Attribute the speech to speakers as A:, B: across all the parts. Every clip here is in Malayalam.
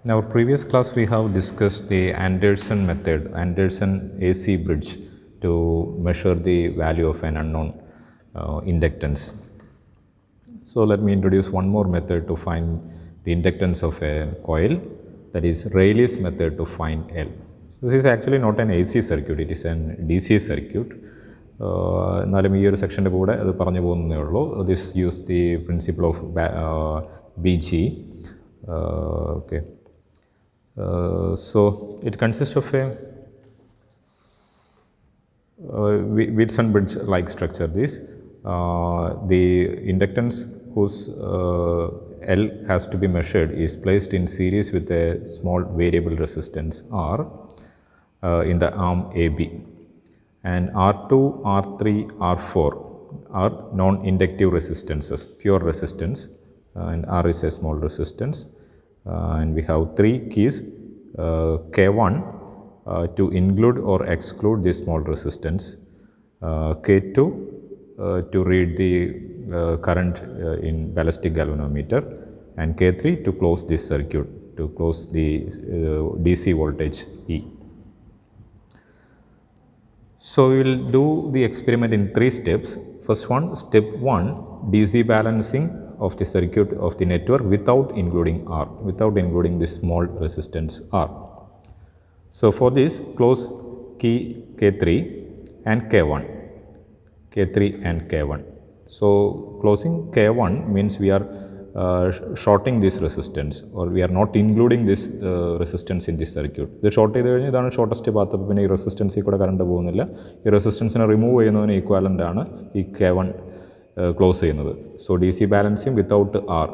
A: In our previous class, we have discussed the Anderson method, Anderson AC bridge to measure the value of an unknown inductance. So let me introduce one more method to find the inductance of a coil, that is Rayleigh's method to find L. So this is actually not an AC circuit, it is an DC circuit. എന്നാലും ഈ ഒരു സെക്ഷൻ്റെ കൂടെ അത് പറഞ്ഞു പോകുന്നതേ ഉള്ളൂ. This use the principle of BG. Okay. So it consists of a Wheatstone bridge like structure. The inductance whose L has to be measured is placed in series with a small variable resistance R in the arm AB, and R2, R3, R4 are non-inductive resistances, pure resistance, and R is a small resistance. And we have three keys, K1 to include or exclude this small resistance, K2 to read the current in ballistic galvanometer, and K3 to close this circuit, to close the DC voltage E. So we will do the experiment in 3 steps. First one, step 1, DC balancing of the circuit of the network without including R, without including this small resistance R. So for this, close key K3 and K1, K3 and K1. So closing K1 means we are shorting this resistance, or we are not including this resistance in this circuit. ഇത് ഷോർട്ട് ചെയ്ത് കഴിഞ്ഞാൽ ഇതാണ് ഷോർട്ടസ്റ്റ് പാത്ത്. അപ്പോൾ പിന്നെ ഈ റെസിസ്റ്റൻസിൽ കൂടെ കറണ്ട് പോകുന്നില്ല. ഈ റെസിസ്റ്റൻസിനെ റിമൂവ് ചെയ്യുന്നതിന് ഈക്വാലൻ്റ് ആണ് ഈ K1 ക്ലോസ് ചെയ്യുന്നത്. So D C balancing without R.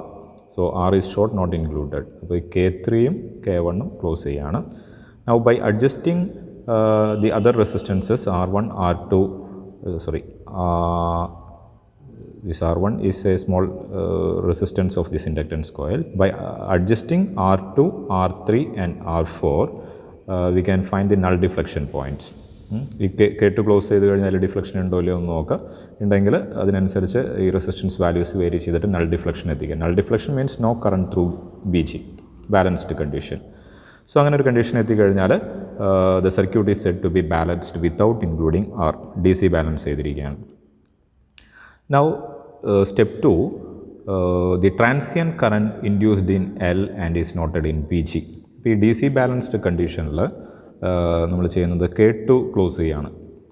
A: So R is short, not included. അപ്പോൾ ഈ K3യും K1ഉം ക്ലോസ് ചെയ്യുകയാണ്. Now by adjusting the other resistances R1, R2, this R1 is a small resistance of this inductance coil. By adjusting R2, R3 and R4, we can find the null deflection points. ഈ K2 ക്ലോസ് ചെയ്ത് കഴിഞ്ഞാൽ ഡിഫ്ലക്ഷൻ ഉണ്ടോ ഇല്ലയോ എന്ന് നോക്കുക. ഉണ്ടെങ്കിൽ അതിനനുസരിച്ച് ഈ റെസിസ്റ്റൻസ് വാല്യൂസ് വേരി ചെയ്തിട്ട് നൾ ഡിഫ്ലക്ഷൻ എത്തിക്കുക. Null deflection means no current through BG, balanced condition. So അങ്ങനെ ഒരു കണ്ടീഷൻ എത്തിക്കഴിഞ്ഞാൽ the circuit is said to be balanced without including R. DC balance ചെയ്തിരിക്കുകയാണ്. Now step 2, the transient current induced in L and is noted in BG. ഇപ്പോൾ ഈ DC ബാലൻസ്ഡ് കണ്ടീഷനിൽ നമ്മൾ ചെയ്യുന്നത് K2 ക്ലോസ് ചെയ്യുകയാണ്.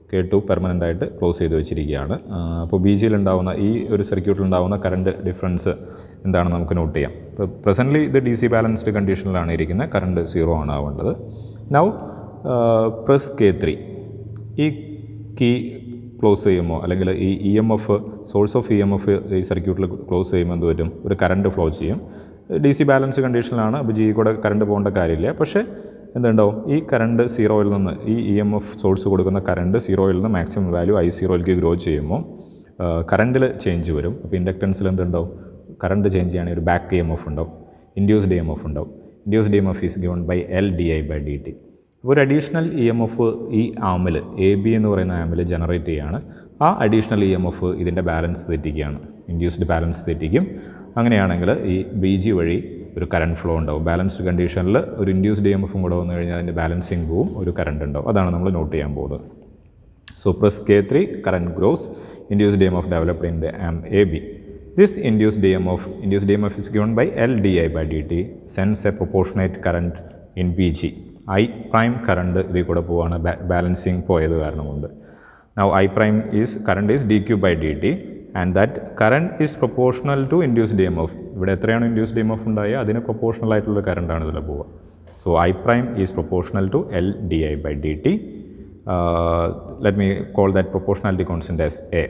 A: K2 പെർമനൻ്റ് ആയിട്ട് ക്ലോസ് ചെയ്ത് വെച്ചിരിക്കുകയാണ്. അപ്പോൾ BGയിൽ ഉണ്ടാകുന്ന ഈ ഒരു സർക്യൂട്ടിൽ ഉണ്ടാകുന്ന കറണ്ട് ഡിഫറൻസ് എന്താണെന്ന് നമുക്ക് നോട്ട് ചെയ്യാം. ഇപ്പോൾ പ്രസൻ്റ്ലി ഇത് DC ബാലൻസ്ഡ് കണ്ടീഷനിലാണ് ഇരിക്കുന്നത്. കറണ്ട് 0 ആണ് ആവേണ്ടത്. Now press K3. ഈ കീ ക്ലോസ് ചെയ്യുമ്പോൾ, അല്ലെങ്കിൽ ഈ EMF, സോഴ്സ് ഓഫ് EMF ഈ സർക്യൂട്ടിൽ ക്ലോസ് ചെയ്യുമ്പോൾ എന്ത് പറ്റും? ഒരു കറണ്ട് ഫ്ലോ ചെയ്യും. DC ബാലൻസ് കണ്ടീഷനിലാണ്. അപ്പോൾ G കൂടെ കറണ്ട് പോകേണ്ട കാര്യമില്ല. പക്ഷേ എന്തുണ്ടാവും? ഈ കറണ്ട് 0യിൽ നിന്ന്, ഈ EMF സോഴ്സ് കൊടുക്കുന്ന കറണ്ട് 0യിൽ നിന്ന് മാക്സിമം വാല്യൂ I0യിലേക്ക് ഗ്രോ ചെയ്യുമ്പോൾ കറണ്ടിൽ ചേഞ്ച് വരും. അപ്പോൾ ഇൻഡക്റ്റൻസിൽ എന്തുണ്ടാവും? കറണ്ട് ചേഞ്ച് ചെയ്യുകയാണെങ്കിൽ ഒരു ബാക്ക് EMF ഉണ്ടാവും, ഇൻഡ്യൂസ്ഡ് EMF ഉണ്ടാവും. Induced EMF is given by LdI/dt. ഒരു അഡീഷണൽ EMF ഈ ആമിൽ, AB എന്ന് പറയുന്ന ആമിൽ ജനറേറ്റ് ചെയ്യുകയാണ്. ആ അഡീഷണൽ EMF ഇതിൻ്റെ ബാലൻസ് തെറ്റിക്കുകയാണ്, ഇൻഡ്യൂസ്ഡ് ബാലൻസ് തെറ്റിക്കും. അങ്ങനെയാണെങ്കിൽ ഈ BG വഴി ഒരു കറണ്ട് ഫ്ലോ ഉണ്ടാവും. ബാലൻസ്ഡ് കണ്ടീഷനിൽ ഒരു ഇൻഡ്യൂസ്ഡ് EMF കൂടെ വന്നു കഴിഞ്ഞാൽ അതിൻ്റെ ബാലൻസിങ് പോവും, ഒരു കറണ്ട് ഉണ്ടാവും. അതാണ് നമ്മൾ നോട്ട് ചെയ്യാൻ പോകുന്നത്. So press K3, current grows, induced EMF developed in the arm AB. This induced EMF is given by LdI/dt, sends a proportionate current in BG. I prime current ഇതിൽ കൂടെ പോവാണ്, ബാലൻസിങ് പോയത് കാരണം കൊണ്ട്. Now I prime current is dQ/dt, and that current is proportional to induced EMF. ഇവിടെ എത്രയാണ് ഇൻഡ്യൂസ്ഡ് EMF ഉണ്ടായി അതിന് പ്രൊപ്പോർഷണൽ ആയിട്ടുള്ള കറണ്ടാണ് ഇതിൽ പോവുക. So I prime is proportional to LdI/dt. Let me call that proportionality constant as A.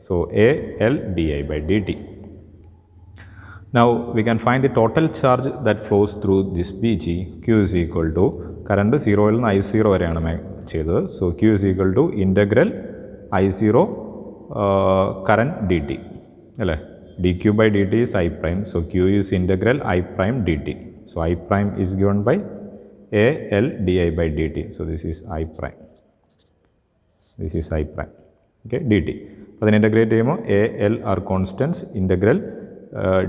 A: So A LdI/dt. Now we can find the total charge that flows through this BG. Q is equal to, current 0യിൽ നിന്ന് I0 വരെയാണ് ചെയ്തത്. So Q is equal to integral I0 current dt, അല്ലേ? dQ/dt is I prime. So Q is integral I prime dt. So I prime is given by A LdI/dt. So this is I prime. This is I prime. Okay, dt. അതിനെ ഇൻ്റഗ്രേറ്റ് ചെയ്യുമ്പോൾ A L are constants, integral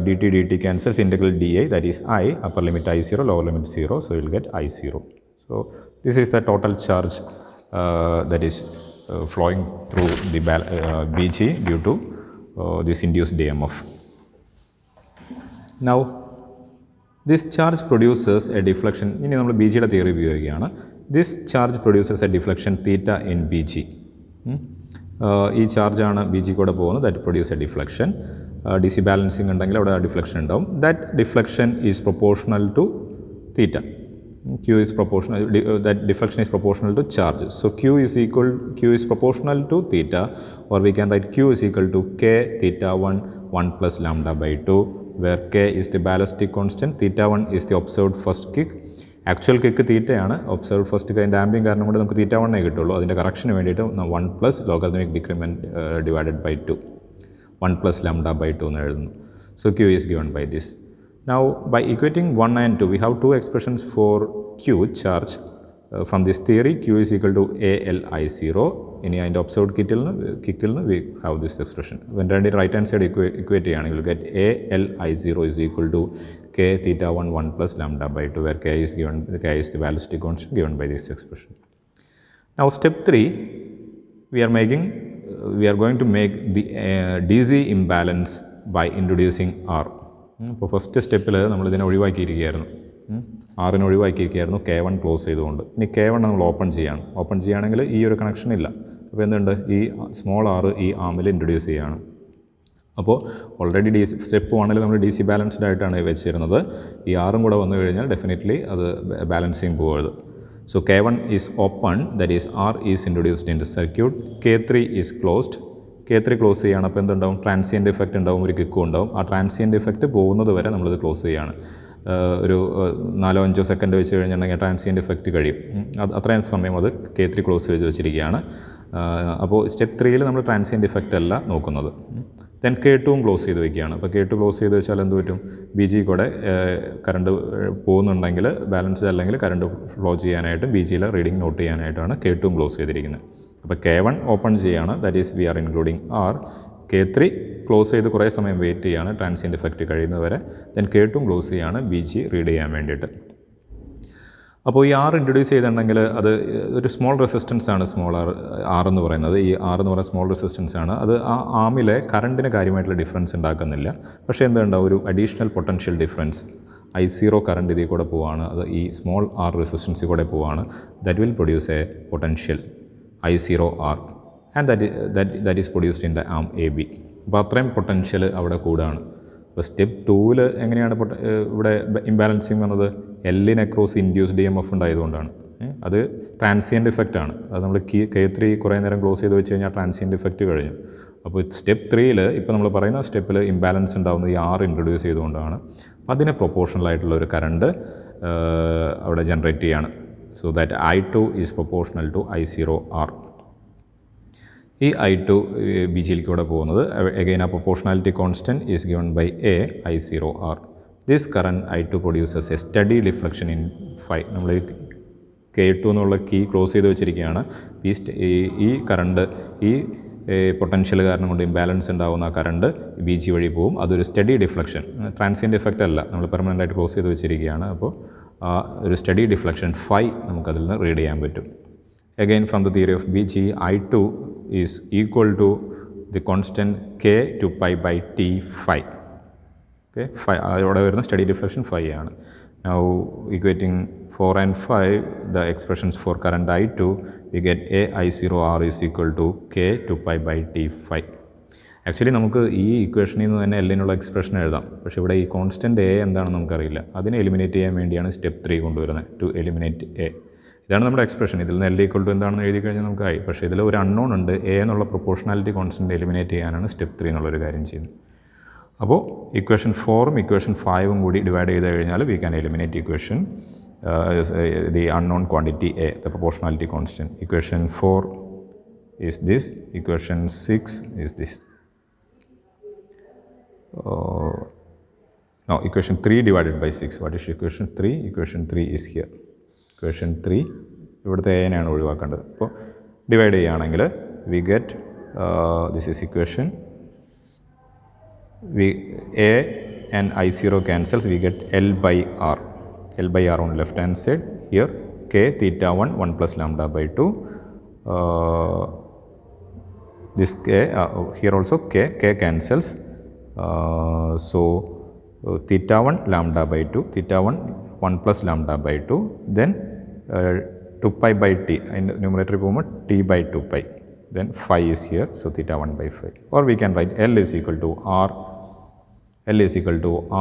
A: dt dt cancels, integral dA, that is I, upper limit I0, lower limit 0, so you will get I0. So this is the total charge that is flowing through the BG due to this induced EMF. Now this charge produces a deflection. ഇനി നമ്മൾ ബി ജിയുടെ തിയറി ഉപയോഗിക്കുകയാണ്. This charge produces a deflection theta in B G. ഈ ചാർജാണ് ബി ജി കൂടെ പോകുന്നത്. That produce a deflection. D C balancing ഉണ്ടെങ്കിൽ അവിടെ ഡിഫ്ലക്ഷൻ ഉണ്ടാവും. That deflection is proportional to theta. Q is proportional, that deflection is proportional to charge. So Q is proportional to theta, or we can write Q is equal to K theta 1 plus lambda by 2, where K is the ballistic constant, theta 1 is the observed first kick. Actual kick തീറ്റയാണ്. ഒബ്സർവ് ഫസ്റ്റ് അതിൻ്റെ ആംബിയൻ കാരണം കൊണ്ട് നമുക്ക് തീറ്റ 1 കിട്ടുള്ളൂ. അതിൻ്റെ കറക്ഷന് വേണ്ടിയിട്ട് 1 plus logarithmic decrement divided by 2, 1 plus lambda by 2 എന്ന് എഴുതുന്നു. So Q is given by this. Now by equating 1 and 2, we have two expressions for Q charge. From this theory, Q is equal to ALI0. In the observed kick, we have this expression. When the right hand side equate, you will get ALI0 is equal to K theta 1 plus lambda by 2, where K is the ballistic constant given by this expression. Now step 3, we are going to make the DC imbalance by introducing R. ഇപ്പോൾ ഫസ്റ്റ് സ്റ്റെപ്പിൽ നമ്മളിതിനെ ഒഴിവാക്കിയിരിക്കുകയായിരുന്നു. ആറിനെ ഒഴിവാക്കിയിരിക്കുകയായിരുന്നു K1 ക്ലോസ് ചെയ്തുകൊണ്ട്. ഇനി K1 നമ്മൾ ഓപ്പൺ ചെയ്യുകയാണെങ്കിൽ ഈ ഒരു കണക്ഷൻ ഇല്ല. അപ്പോൾ എന്തുണ്ട്, ഈ സ്മോൾ ആർ ഈ ആമിൽ ഇൻട്രൊഡ്യൂസ് ചെയ്യുകയാണ്. അപ്പോൾ ഓൾറെഡി സ്റ്റെപ്പ് 1 നമ്മൾ DC ബാലൻസ്ഡ് ആയിട്ടാണ് വെച്ചിരുന്നത്. ഈ ആറും കൂടെ വന്നു കഴിഞ്ഞാൽ ഡെഫിനറ്റ്ലി അത് ബാലൻസിങ് പോകരുത്. So K1 is open, that is R is introduced in the circuit. K3 is closed. K3 close ചെയ്യുകയാണ്. അപ്പോൾ എന്തുണ്ടാവും, ട്രാൻസിയൻ്റ് ഇഫക്റ്റ് ഉണ്ടാവും, ഒരു കിക്കും ഉണ്ടാവും. ആ ട്രാൻസിയൻ്റ് ഇഫക്റ്റ് പോകുന്നത് വരെ നമ്മളിത് ക്ലോസ് ചെയ്യുകയാണ്. ഒരു 4-5 സെക്കൻഡ് വെച്ച് കഴിഞ്ഞിട്ടുണ്ടെങ്കിൽ ട്രാൻസിയൻ്റ് ഇഫക്റ്റ് കഴിയും. അത്രയും സമയം അത് K3 ക്ലോസ് ചെയ്ത് വെച്ചിരിക്കുകയാണ്. അപ്പോൾ സ്റ്റെപ്പ് 3 നമ്മൾ ട്രാൻസിയൻ്റ് ഇഫക്റ്റ് അല്ല നോക്കുന്നത്. ദെൻ K2 ക്ലോസ് ചെയ്ത് വയ്ക്കുകയാണ്. അപ്പോൾ K2 ക്ലോസ് ചെയ്ത് വെച്ചാൽ എന്ത് പറ്റും, ബി ജി കൂടെ കറണ്ട് പോകുന്നുണ്ടെങ്കിൽ ബാലൻസ്ഡ് അല്ലെങ്കിൽ കറണ്ട് ഫ്ലോ ചെയ്യാനായിട്ടും ബി ജിയിലെ റീഡിങ് നോട്ട് ചെയ്യാനായിട്ടാണ് K2 ക്ലോസ് ചെയ്തിരിക്കുന്നത്. അപ്പോൾ K1 ഓപ്പൺ ചെയ്യുകയാണ്, that is V R including R. K3 close ചെയ്ത് കുറേ സമയം വെയിറ്റ് ചെയ്യുകയാണ് ട്രാൻസിയൻ്റ് ഇഫക്റ്റ് കഴിയുന്നവരെ. ദെൻ K2 ക്ലോസ് ചെയ്യുകയാണ് ബി ജി റീഡ് ചെയ്യാൻ വേണ്ടിയിട്ട്. അപ്പോൾ ഈ R ഇൻട്രൊഡ്യൂസ് ചെയ്തിട്ടുണ്ടെങ്കിൽ അത് ഒരു സ്മോൾ റെസിസ്റ്റൻസ് ആണ്, സ്മോൾ R എന്ന് പറയുന്നത്. ഈ R എന്ന് പറയുന്ന സ്മോൾ റെസിസ്റ്റൻസ് ആണ്. അത് ആ ആമിലെ കറണ്ടിന് കാര്യമായിട്ടുള്ള ഡിഫറൻസ് ഉണ്ടാക്കുന്നില്ല. പക്ഷേ എന്തുണ്ടാവും, ഒരു additional potential difference I0 current ഇതിൽ കൂടെ പോവുകയാണ്. അത് ഈ സ്മോൾ R റെസിസ്റ്റൻസിൽ കൂടെ പോവുകയാണ്. That will produce A potential I0R, and that is produced in the arm AB. അപ്പോൾ അത്രയും പൊട്ടൻഷ്യൽ അവിടെ കൂടുകയാണ്. അപ്പോൾ സ്റ്റെപ്പ് 2 എങ്ങനെയാണ് ഇവിടെ ഇംബാലൻസിങ് വന്നത്, എല്ലിന് അക്രോസ് ഇൻഡ്യൂസ്ഡ് EMF ഉണ്ടായതുകൊണ്ടാണ്. അത് ട്രാൻസിയൻ്റ് ഇഫക്റ്റ് ആണ്. അത് നമ്മൾ K3 കുറേ നേരം ക്ലോസ് ചെയ്ത് വെച്ച് കഴിഞ്ഞാൽ ട്രാൻസിയൻ്റ് ഇഫക്റ്റ് കഴിഞ്ഞു. അപ്പോൾ സ്റ്റെപ്പ് 3 ഇപ്പോൾ നമ്മൾ പറയുന്ന സ്റ്റെപ്പിൽ ഇംബാലൻസ് ഉണ്ടാകുന്നത് ഈ R ഇൻട്രൊഡ്യൂസ് ചെയ്തുകൊണ്ടാണ്. അപ്പോൾ അതിന് പ്രൊപ്പോർഷണൽ ആയിട്ടുള്ള ഒരു കറണ്ട് അവിടെ ജനറേറ്റ് ചെയ്യുകയാണ്. So that I2 is proportional to I0R. ഈ I2 ബി ജിയിലേക്ക് കൂടെ പോകുന്നത്, again a proportionality constant is given by A I0R. This current I2 produces a steady deflection in phi. നമ്മൾ K2 എന്നുള്ള കീ ക്ലോസ് ചെയ്ത് വെച്ചിരിക്കുകയാണ്. ഈ കറണ്ട് ഈ പൊട്ടൻഷ്യൽ കാരണം കൊണ്ട് ഇംബാലൻസ് ഉണ്ടാകുന്ന ആ കറണ്ട് ബി ജി വഴി പോകും. അതൊരു സ്റ്റഡി ഡിഫ്ലക്ഷൻ, ട്രാൻസിയൻ്റ് എഫക്റ്റ് അല്ല, നമ്മൾ പെർമനൻ്റ് ആയിട്ട് ക്ലോസ് ചെയ്ത് വെച്ചിരിക്കുകയാണ്. അപ്പോൾ ഒരു സ്റ്റഡി ഡിഫ്ലക്ഷൻ ഫൈ നമുക്കതിൽ നിന്ന് റീഡ് ചെയ്യാൻ പറ്റും. Again from the theory of BG, I2 is equal to the constant K to pi by T phi. Okay, phi അവിടെ വരുന്ന സ്റ്റഡി ഡിഫ്ലക്ഷൻ ഫൈ ആണ്. Now equating 4 and 5, the expressions for current I2, we get A I0R is equal to K to pi by T phi. Actually നമുക്ക് ഈ ഇക്വേഷനിൽ നിന്ന് തന്നെ എല്ലിനുള്ള എക്സ്പ്രഷൻ എഴുതാം. പക്ഷേ ഇവിടെ ഈ കോൺസ്റ്റൻറ്റ് എ എന്താണെന്ന് നമുക്കറിയില്ല. അതിനെ എലിമിനേറ്റ് ചെയ്യാൻ വേണ്ടിയാണ് സ്റ്റെപ്പ് 3 കൊണ്ടുവരുന്നത്, ടു എലിമിനേറ്റ് എ. ഇതാണ് നമ്മുടെ എക്സ്പ്രഷൻ. ഇതിൽ നിന്ന് എൽ ഈക്വൽ ടു എന്താണെന്ന് എഴുതി കഴിഞ്ഞാൽ നമുക്കായി. പക്ഷേ ഇതിൽ ഒരു അൺനോൺ ഉണ്ട്, എ എന്നുള്ള പ്രൊപ്പോർഷണാലിറ്റി കോൺസ്റ്റൻറ്റ് എലിമിനേറ്റ് ചെയ്യാനാണ് സ്റ്റെപ്പ് 3 എന്നുള്ളൊരു കാര്യം ചെയ്യുന്നത്. അപ്പോൾ ഇക്വേഷൻ 4ഉം ഇക്വേഷൻ 5ഉം കൂടി ഡിവൈഡ് ചെയ്ത് കഴിഞ്ഞാൽ we can eliminate equation the unknown quantity A, the proportionality constant. Equation 4 is this, equation 6 is this. No, equation 3 divided by 6. What is equation 3? Equation 3 is here. Equation 3 ഇവിടുത്തെ എനെയാണ് ഒഴിവാക്കേണ്ടത്. അപ്പോൾ ഡിവൈഡ് ചെയ്യുകയാണെങ്കിൽ we get this is equation A and I0 cancels, we get L by R. L by R on left hand side. Here K theta 1 1 plus lambda by 2. This K, here also K cancels. So theta 1 lambda by 2, theta 1 1 plus lambda by 2, then 2 pi by t, in numerator t by 2 pi, then phi is here, so theta 1 by 5. Or we can write L is equal to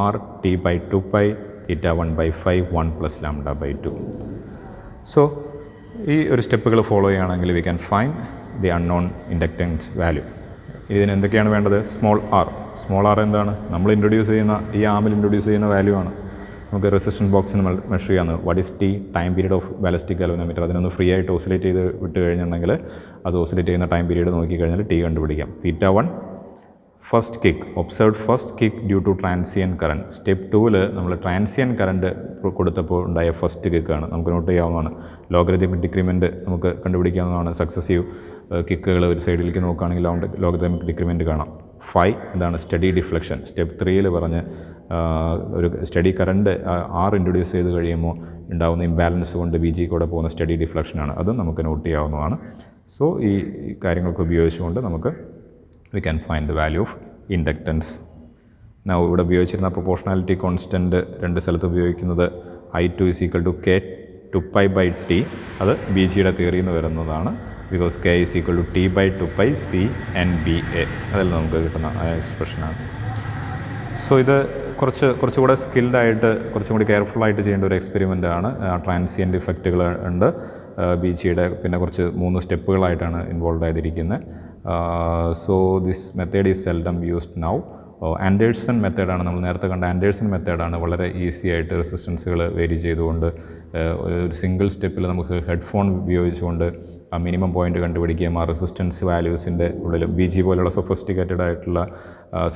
A: R t by 2 pi, theta 1 by 5, 1 plus lambda by 2. So ഈ ഒരു സ്റ്റെപ്പുകൾ ഫോളോ ചെയ്യുകയാണെങ്കിൽ we can find the unknown inductance value. ഇതിന് എന്തൊക്കെയാണ് വേണ്ടത്? സ്മോൾ ആർ എന്താണ്? നമ്മൾ ഇൻട്രൊഡ്യൂസ് ചെയ്യുന്ന ഈ ആമിൽ ഇൻട്രൊഡ്യൂസ് ചെയ്യുന്ന വാല്യൂ ആണ്. നമുക്ക് റെസിസ്റ്റൻസ് ബോക്സിൽ നമ്മൾ മെഷർ ചെയ്യാവുന്നത്. What is T? Time period of ballistic galvanometer. അതിനൊന്ന് ഫ്രീ ആയിട്ട് ഓസിലേറ്റ് ചെയ്ത് വിട്ട് കഴിഞ്ഞിട്ടുണ്ടെങ്കിൽ അത് ഓസിലേറ്റ് ചെയ്യുന്ന ടൈം പീരീഡ് നോക്കിക്കഴിഞ്ഞാൽ ടി കണ്ടുപിടിക്കാം. Theta 1 first kick, observed first kick due to transient current. Step 2-ൽ നമ്മൾ ട്രാൻസിയൻ കറണ്ട് കൊടുത്തപ്പോൾ ഉണ്ടായ ഫസ്റ്റ് കിക്കാണ്. നമുക്ക് നോട്ട് ചെയ്യാവുന്നതാണ്. ലോഗരിതമിക് ഡിക്രിമെൻറ്റ് നമുക്ക് കണ്ടുപിടിക്കാവുന്നതാണ്. സക്സസീവ് കിക്കുകൾ ഒരു സൈഡിലേക്ക് നോക്കുകയാണെങ്കിൽ ലോഗരിതമിക് ഡിക്രിമെൻറ്റ് കാണാം. ഫൈ എന്താണ്? Study deflection. സ്റ്റെപ്പ് 3-ൽ പറഞ്ഞ് ഒരു സ്റ്റഡി കറണ്ട് ആർ ഇൻട്രൊഡ്യൂസ് ചെയ്ത് കഴിയുമ്പോൾ ഉണ്ടാകുന്ന ഇംബാലൻസ് കൊണ്ട് ബി ജി കൂടെ പോകുന്ന സ്റ്റഡി ഡിഫ്ലക്ഷനാണ്. അതും നമുക്ക് നോട്ട് ചെയ്യാവുന്നതാണ്. സോ ഈ കാര്യങ്ങളൊക്കെ ഉപയോഗിച്ചുകൊണ്ട് നമുക്ക് we can find the value of inductance. Now ഇവിടെ ഉപയോഗിച്ചിരുന്ന പ്രൊപ്പോർഷണാലിറ്റി കോൺസ്റ്റൻറ്റ് രണ്ട് സ്ഥലത്ത് ഉപയോഗിക്കുന്നത് I2 is equal to K 2 pi by T. അത് ബി ജിയുടെ തിയറിയിൽ നിന്ന് വരുന്നതാണ്. Because K is equal to T by 2 pi C and BA. അതിൽ നമുക്ക് കിട്ടുന്ന എക്സ്പ്രഷനാണ്. സോ ഇത് കുറച്ചുകൂടെ സ്കിൽഡായിട്ട് കുറച്ചും കൂടി കെയർഫുള്ളായിട്ട് ചെയ്യേണ്ട ഒരു എക്സ്പെരിമെൻ്റാണ്. ട്രാൻസിയൻ്റ് ഇഫക്റ്റുകൾ ഉണ്ട് ബി ജിയുടെ. പിന്നെ 3 സ്റ്റെപ്പുകളായിട്ടാണ് ഇൻവോൾവ് ആയിരിക്കുന്നത്. So this method is seldom used now. Anderson മെത്തേഡാണ് നമ്മൾ നേരത്തെ കണ്ട ആൻഡേഴ്സൺ മെത്തേഡാണ് വളരെ ഈസി ആയിട്ട് റെസിസ്റ്റൻസുകൾ വേരി ചെയ്തുകൊണ്ട് ഒരു സിംഗിൾ സ്റ്റെപ്പിൽ നമുക്ക് ഹെഡ്ഫോൺ ഉപയോഗിച്ചുകൊണ്ട് ആ മിനിമം പോയിൻ്റ് കണ്ടുപിടിക്കുകയും ആ റെസിസ്റ്റൻസ് വാല്യൂസിൻ്റെ ഉള്ളിൽ ബി ജി പോലുള്ള സൊഫിസ്റ്റിക്കേറ്റഡ് ആയിട്ടുള്ള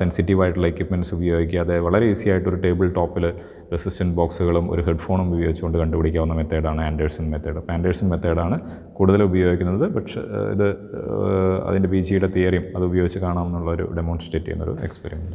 A: സെൻസിറ്റീവ് ആയിട്ടുള്ള എക്യുപ്മെൻറ്റ്സ് ഉപയോഗിക്കാതെ വളരെ ഈസി ആയിട്ടൊരു ടേബിൾ ടോപ്പിൽ റെസിസ്റ്റൻറ്റ് ബോക്സുകളും ഒരു ഹെഡ്ഫോണും ഉപയോഗിച്ചുകൊണ്ട് കണ്ടുപിടിക്കാവുന്ന മെത്തേഡാണ് ആൻഡേഴ്സൺ മെത്തേഡ്. അപ്പോൾ ആൻഡേഴ്സൺ മെത്തേഡാണ് കൂടുതൽ ഉപയോഗിക്കുന്നത്. പക്ഷേ ഇത് അതിൻ്റെ ബി ജിയുടെ തിയറിയും അത് ഉപയോഗിച്ച് കാണാമെന്നുള്ളൊരു ഡെമോൺസ്ട്രേറ്റ് ചെയ്യുന്നൊരു എക്സ്പെരിമെൻറ്റാണ്.